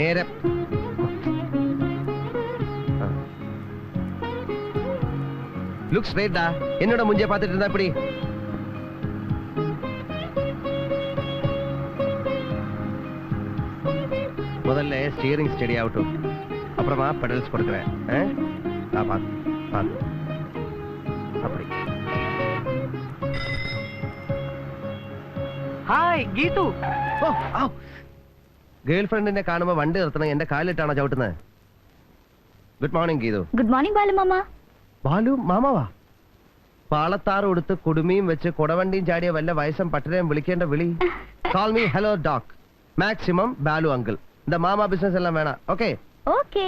നേരെ லுக் ஸ்ட்ரைட்டா. என்னோட மூஞ்சிய பார்த்துட்டு இருந்தா இப்படி. முதல்ல ஸ்டீரிங் ஸ்டெடி ஆகட்டும், அப்புறமா பெடல்ஸ் கொடுக்குறேன். அப்படி. ഹായ് ഗീതു. ഗേൾ ഫ്രണ്ടിനെ കാണുമ്പോ വണ്ടി നിർത്തണം, എന്റെ കാലിട്ടാണോ ചവിട്ടുന്നത്? Good morning Geethu. Good morning Balu മാമ. ബാലു മാമാവാ? പാളത്താറ് കൊടുത്ത് കുടുമിയും വെച്ച് കുടവണ്ടിയും ചാടിയ വല്ല വയസ്സം പട്ടരെയും വിളിക്കേണ്ട വിളി. കാൾ മീ ഹലോ ഡോക്, മാക്സിമം ബാലു അങ്കിൾ. இந்த மாமா பிசினஸ் எல்லாம் வேணாம். Okay okay.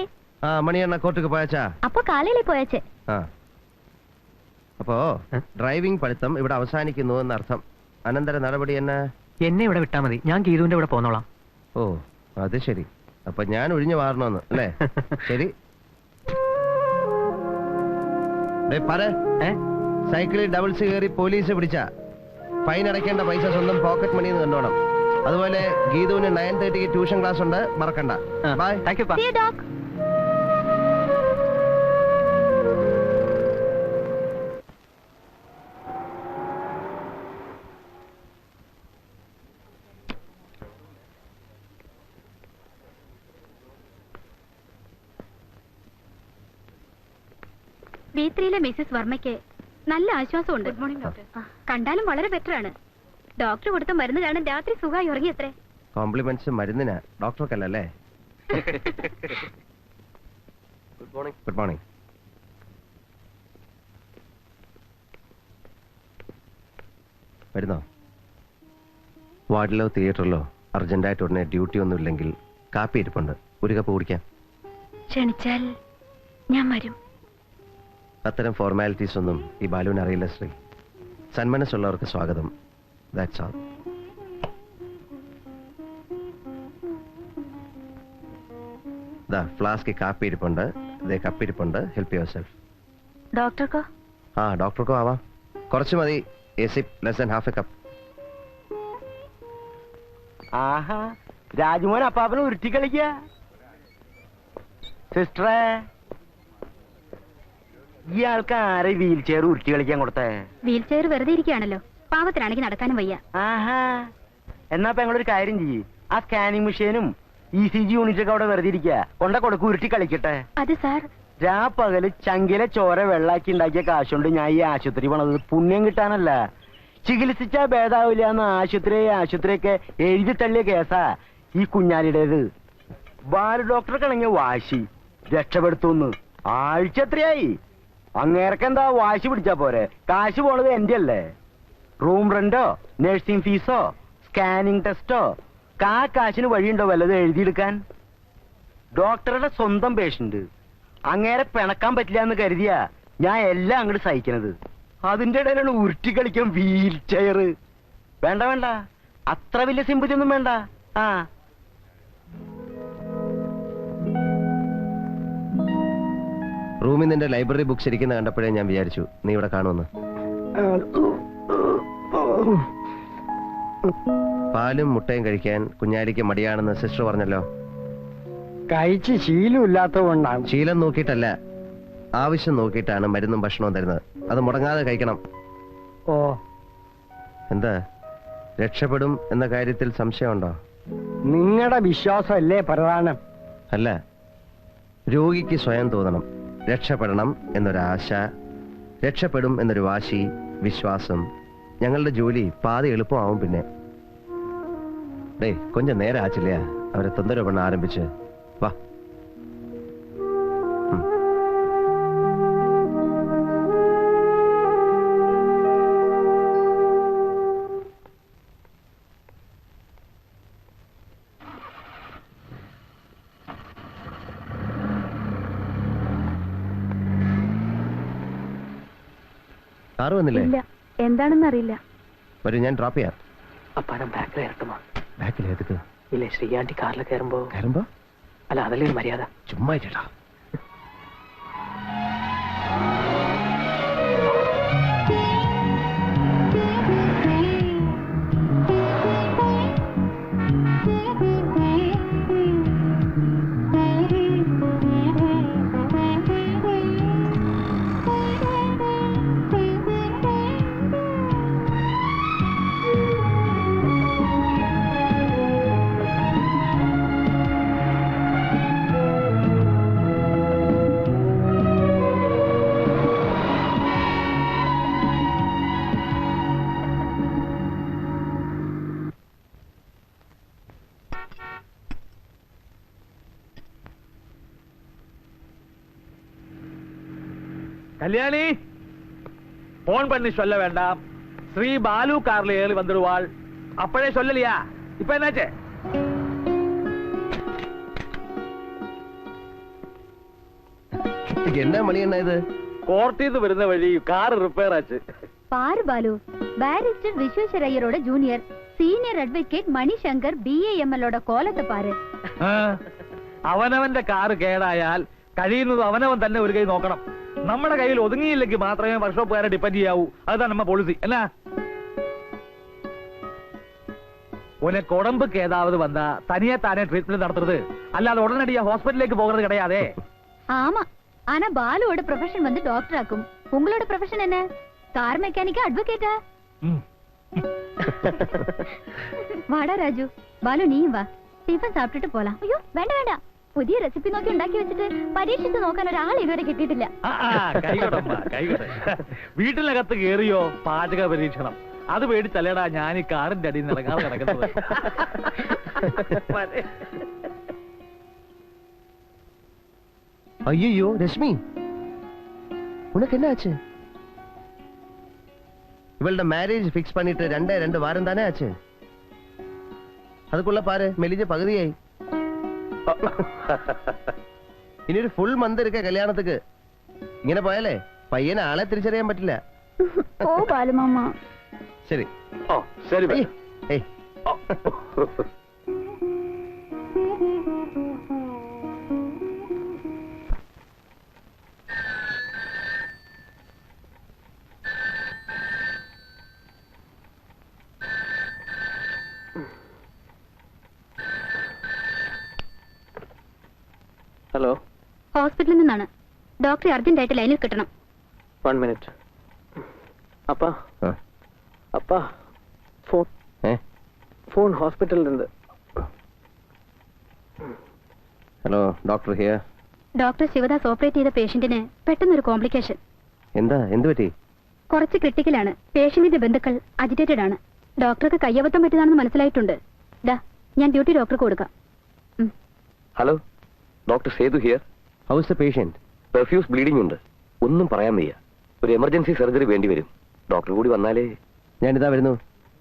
மணி அண்ணா கோர்ட்டுக்கு போயாச்சா? அப்போ காலையில போயாச்சு. അപ്പോ ഡ്രൈവിംഗ് പഠിത്തം ഇവിടെ അവസാനിക്കുന്നു എന്നർത്ഥം. അനന്തര നടപടി എന്നെ ഇവിടെ വിട്ടാ മതി, ഞാൻ ഗീതുവിന്റെ ഇവിടെ പോന്നോളാം. ഓ അത് ശരി. അപ്പൊ ഞാൻ ഒഴിഞ്ഞു മാറണമെന്ന് അല്ലേ? ശരി. സൈക്കിളിൽ ഡബിൾസ് കയറി പോലീസ് പിടിച്ച ഫൈൻ അടയ്ക്കേണ്ട പൈസ സ്വന്തം പോക്കറ്റ് മണിന്ന് കണ്ടോണം. അതുപോലെ ഗീതുവിന് 9:30 ട്യൂഷൻ ക്ലാസ് ഉണ്ട്, മറക്കണ്ട. Bye. Thank you. See you, doc. B3-ലെ മിസ്സസ് വർമ്മയ്ക്ക് നല്ല ആശ്വാസമുണ്ട്. Good morning doctor. കണ്ടാലും വളരെ ബെറ്റർ ആണ്. ഡോക്ടർ കൊടുത്ത മരുന്ന് കാണാൻ രാത്രി സുഖമായി ഉറങ്ങിയത്രേ. കോംപ്ലിമെന്റ്സ് മരുന്നിനാ, ഡോക്ടർക്കല്ലേ? Good morning. Good morning. വരുന്നോ? വാർഡിലോ തിയേറ്ററിലോ അർജന്റായിട്ട് ഉടനെ ഡ്യൂട്ടി ഒന്നും ഇല്ലെങ്കിൽ കാപ്പി ഇരിപ്പുണ്ട്, ഒരു കപ്പ് കുടിക്കാം. ക്ഷണിച്ചാൽ ഞാൻ വരും. അത്തരം ഫോർമാലിറ്റീസ് ഒന്നും ഈ ബാലുവിന് അറിയില്ല ശ്രീ. സന്മനസ്സുള്ളവർക്ക് സ്വാഗതം. That's all. ഫ്ലാസ്ക് കാപ്പി ഇരിപ്പുണ്ട്, കപ്പ് ഇരിപ്പുണ്ട്. Help yourself. ഡോക്ടർക്കോ? ഡോക്ടർക്കോ ആവാം. കുറച്ച് മതി. Less than half a cup. ആഹാ, രാജുമോൻ അപ്പാപ്പനെ ഉരുട്ടി കളിക്ക. സിസ്റ്ററെ, ഇയാൾക്ക് ആരെ വീൽ ചെയർ ഉരുട്ടി കളിക്കാൻ കൊടുത്തേ? വീൽ ചെയർ വെറുതെ ഇരിക്കുകയാണല്ലോ, പാവത്തിനാണെങ്കിൽ നടക്കാനും വയ്യ. ആഹാ, എന്നാ ഞങ്ങളൊരു കാര്യം ചെയ്യ്, ആ സ്കാനിങ് മെഷീനും ECG യൂണിറ്റ് ഒക്കെ അവിടെ വെറുതെ ഇരിക്കുക, കൊണ്ട കൊടുക്ക്, ഉരുട്ടി കളിക്കട്ടെ. അത് സാർ, പകല് ചങ്കിലെ ചോര വെള്ളാക്കി ഉണ്ടാക്കിയ കാശുകൊണ്ട് ഞാൻ ഈ ആശുപത്രി പണത് പുണ്യം കിട്ടാനല്ല. ചികിത്സിച്ചാ ഭേദാവില്ല എന്ന് ആശുപത്രിയൊക്കെ എഴുതി തള്ളിയ കേസാ ഈ കുഞ്ഞാലിയുടേത്. ബാലു ഡോക്ടർക്കാണെങ്കിൽ വാശി രക്ഷപ്പെടുത്തുന്നു. ആഴ്ച എത്രയായി? അങ്ങേർക്കെന്താ വാശി പിടിച്ചാ പോരെ? കാശ് പോണത് എന്റെ അല്ലേ? റൂം റെന്റോ നഴ്സിംഗ് ഫീസോ സ്കാനിങ് ടെസ്റ്റോ കാശിന് വഴിയുണ്ടോ വല്ലതും എഴുതിയെടുക്കാൻ? ഡോക്ടറുടെ സ്വന്തം പേഷ്യന്റ്, അങ്ങേരെ പിണക്കാൻ പറ്റില്ല എന്ന് കരുതിയാ ഞാൻ എല്ലാം അങ്ങോട്ട് സഹിക്കണത്. അതിന്റെ ഇടയിലാണ് ഉരുട്ടി കളിക്കാൻ വീൽ ചെയർ. വേണ്ട വേണ്ട, അത്ര വലിയ സിമ്പതി ഒന്നും വേണ്ട. റൂമിൽ നിന്റെ ലൈബ്രറി ബുക്സ് ഇരിക്കുന്ന കണ്ടപ്പോഴേ ഞാൻ വിചാരിച്ചു നീ ഇവിടെ കാണുമെന്ന്. പാലും മുട്ടയും കഴിക്കാൻ കുഞ്ഞാലിക്ക് മടിയാണെന്ന് സിസ്റ്റർ പറഞ്ഞല്ലോ. കഴിച്ച് ശീലമില്ലാത്തതുകൊണ്ടാണ്. ശീലം നോക്കിയിട്ടല്ല, ആവശ്യം നോക്കിയിട്ടാണ് മരുന്നും ഭക്ഷണവും തരുന്നത്. അത് മുടങ്ങാതെ കഴിക്കണം. ഓ, എന്താ രക്ഷപ്പെടും എന്ന കാര്യത്തിൽ സംശയമുണ്ടോ? നിങ്ങളുടെ വിശ്വാസമല്ലേ പ്രധാനം? അല്ല, രോഗിക്ക് സ്വയം തോന്നണം രക്ഷപ്പെടണം എന്നൊരാശ, രക്ഷപ്പെടും എന്നൊരു വാശി, വിശ്വാസം. ഞങ്ങളുടെ ജോലി പാതി എളുപ്പമാവും. പിന്നെ കൊഞ്ചം നേരെ ആച്ചില്ല, അവരെ തൊന്തരവ് പണ ആരംഭിച്ച്. വാ. കാറ് വന്നില്ലേ? എന്താണെന്ന് അറിയില്ല. വരൂ, ഞാൻ ഡ്രോപ്പ് ചെയ്യാം. അപ്പാരം ബാക്കിൽ ഇറക്കുമോ? ബാക്കിൽ ഏതൊക്കെ? ഇല്ലേ, ശ്രീയാന്റി കാറിൽ കയറുമ്പോ അല്ല, അതല്ലേ ഒരു മര്യാദ. ചുമ്മാ ചേട്ടാ. கல்யாணி போன் பண்ணி சொல்ல வேண்டாம். ஸ்ரீ பாலு கார்ல ஏறி வந்துடுவாள். அப்பவே சொல்லலையா? இப்ப என்னாச்சு? என்ன மணி என்ன இது? കോർട്ടിന്ന് വരുന്ന വഴി കാർ റിപ്പയർ ആச்சு. பாரு பாலு, பாரிஸ்டர் விஸ்வேஸ்வர் ஐயரோட ஜூனியர் சீனியர் அட்வொகேட் மணிசங்கர் BAMLோட കോലത്തെ പാര്. അവനവന്റെ കാറ് കേടായാൽ കഴിയുന്നത് അവനവൻ തന്നെ ഒരു കൈ നോക്കണം. നമ്മുടെ കയ്യിൽ ഒതുങ്ങിയില്ലെങ്കിൽ മാത്രമേ വർക്ക്ഷോപ്പുകാരെ ഡിപ്പെൻഡ് ചെയ്യാവൂ. அதுதான் நம்ம policy. என்ன உனக்கு உடம்புக்கு ஏதாவது வந்தா தனியா தானே ட்ரீட்மெண்ட் நடத்துறது, அல்லாத உடனடியா ஹாஸ்பிட்டலுக்கு போகிறது கிடையாதே. ஆமா, ஆனா பாலுவோட ப்ரொஃபஷன் வந்து டாக்டர் ஆக்கும். உங்களோட ப்ரொஃபஷன் என்ன? கார் மெக்கானிக்கா, அட்வொகேட்டா? வாடா ராஜு. பாலு நீயும் வா, டிஃபன் சாப்பிட்டுட்டு போலாம். ஐயோ വേണ്ട വേണ്ട, പുതിയ റെസിപ്പി നോക്കി ഉണ്ടാക്കി വെച്ചിട്ട് പരീക്ഷിച്ച് നോക്കാൻ ഒരാൾ ഇതുവരെ കിട്ടിയിട്ടില്ല. വീട്ടിനകത്ത് കേറിയോ പാചക പരീക്ഷണം, അത് പേടിച്ചല്ലേടാ ഞാൻ ഈ കാറിന്റെ അടിയിൽ നിറങ്ങാതെ കിടക്കുന്നത്. ஐயோ ரஷ்மி, உனக்கு என்ன ஆச்சு? இவளோட மேரேஜ் ஃபிக்ஸ் பண்ணிட்டு 2 வாரம் தானே ஆச்சு. அதுக்குள்ள பாரு மெலிஞ்ச பகுதியாയി. ഇനി ഒരു ഫുൾ മന്ത് ഇരിക്ക കല്യാണത്തിക്ക്. ഇങ്ങനെ പോയാലേ പയ്യനെ ആളെ തിരിച്ചറിയാൻ പറ്റില്ല. ഓ ബാലു മാമ. ശരി. ഓ ശരി ബൈ. ഏയ് ഹലോ, ഹോസ്പിറ്റലിൽ നിന്നാണ്. ഡോക്ടറെ അർജന്റായിട്ട് ലൈനിൽ കിട്ടണം. 1 minute. അപ്പാ അപ്പാ, ഫോൺ ഹോസ്പിറ്റലിലുണ്ട്. Hello, doctor here. Doctor Sivadas operate ചെയ്ത പേഷ്യന്റിന് പെട്ടെന്നൊരു കോംപ്ലിക്കേഷൻ. എന്ത് പറ്റി? കുറച്ച് ക്രിട്ടിക്കലാണ്. പേഷ്യന്റിന്റെ ബന്ധുക്കൾ അജിറ്റേറ്റഡ് ആണ്. ഡോക്ടർക്ക് കയ്യബദ്ധം പറ്റിയതാണെന്ന് മനസ്സിലായിട്ടുണ്ട്. ദാ ഞാൻ ഡ്യൂട്ടി ഡോക്ടർക്ക് കൊടുക്കാം. Hello, doctor Sethu here. How is the patient? Profuse bleeding ഉണ്ട്. ഒന്നും പറയാൻ വയ്യ. ഒരു എമർജൻസി സർജറി വേണ്ടി വരും. ഡോക്ടർ കൂടി വന്നാലേ. ഞാനിതാ വരുന്നു.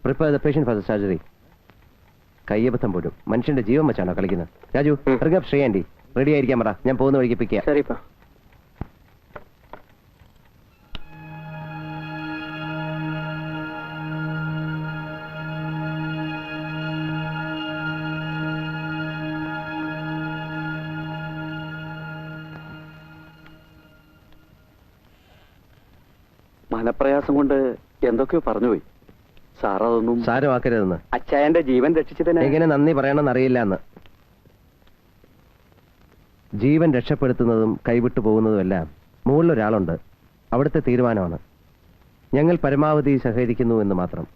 Prepare the patient for the surgery. കയ്യബദ്ധം പോലും മനുഷ്യന്റെ ജീവൻ വെച്ചാണോ കളിക്കുന്നത്? രാജു, ശ്രീ ആന്റി റെഡി ആയിരിക്കാൻ പറ. ഞാൻ പോകുന്ന വഴിക്ക് പിക്ക് ചെയ്യാം. ശരിപ്പാ. മനപ്രയാസം കൊണ്ട് എന്തൊക്കെയോ പറഞ്ഞുപോയി. സാർ അതൊന്നും സാരമാക്കരുതെന്ന്. അച്ചായന്റെ ജീവൻ രക്ഷിച്ചതിന് എങ്ങനെ നന്ദി പറയണമെന്ന് അറിയില്ല എന്ന്. ജീവൻ രക്ഷപ്പെടുത്തുന്നതും കൈവിട്ടു പോകുന്നതുമെല്ലാം മുകളിലൊരാളുണ്ട്. അവിടുത്തെ തീരുമാനമാണ്. ഞങ്ങൾ പരമാവധി സഹകരിക്കുന്നു എന്ന് മാത്രം.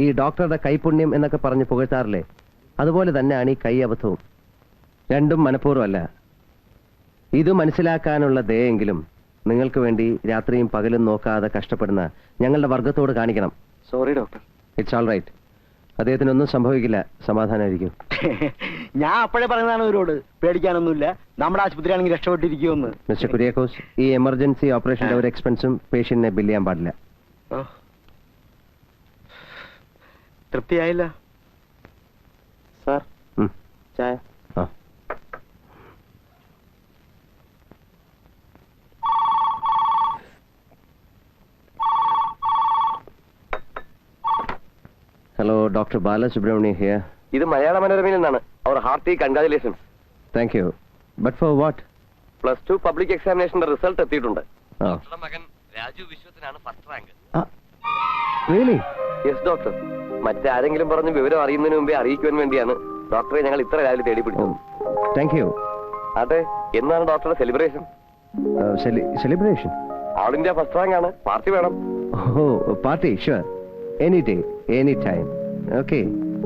ഈ ഡോക്ടറുടെ കൈപുണ്യം എന്നൊക്കെ പറഞ്ഞ് പുകഴ്ത്താറില്ലേ, അതുപോലെ തന്നെയാണ് ഈ കൈ അബദ്ധവും. രണ്ടും മനഃപൂർവ്വമല്ല. ഇത് മനസ്സിലാക്കാനുള്ള ദയെങ്കിലും നിങ്ങൾക്ക് വേണ്ടി രാത്രിയും പകലും നോക്കാതെ കഷ്ടപ്പെടുന്ന ഞങ്ങളുടെ വർഗത്തോട് കാണിക്കണം. Sorry doctor. It's all right. അദ്ദേഹത്തിനൊന്നും സംഭവിക്കില്ല. സമാധാനമായിരിക്കും. ഞാൻ അപ്പോഴേ പറഞ്ഞതാണ് അവരോട്, പേടിക്കാനൊന്നുമില്ല, നമ്മുടെ ആശുപത്രി ആണെങ്കിൽ രക്ഷപ്പെട്ടിരിക്കുമെന്ന്. മിസ്റ്റർ കുര്യാക്കോസ്, ഈ എമർജൻസി ഓപ്പറേഷന്റെ ഒരു എക്സ്പെൻസും പേഷ്യന്റിനെ ബില്ല് ചെയ്യാൻ പാടില്ല. തൃപ്തിയായില്ല സാർ, ചായ. Hello, doctor Balasubramanya here. ഇത് മലയാള മനോരമയിൽ നിന്നാണ്. അവർ hearty congratulations. Thank you. But for what? +2 public എക്സാമിനേഷന്റെ റിസൾട്ട് എത്തിയിട്ടുണ്ട്. Oh. മകൻ രാജു വിശ്വത്തിനാണ് first rank. Really? Yes doctor. മറ്റാരെങ്കിലും പറഞ്ഞ് വിവരം അറിയുന്നതിന് മുമ്പേ അറിയിക്കുവാൻ വേണ്ടിയാണ് ഡോക്ടറെ ഞങ്ങൾ ഇത്ര രാവിലെ തേടി പിടിച്ചത്. Thank you. അതെ, എന്നാണ് ഡോക്ടറുടെ celebration? Celebration? All India first rank ആണ്. പാർട്ടി വേണം. ഓ, party? Sure. Any day, any time. Okay.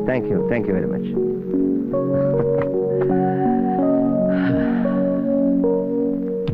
Thank you very much.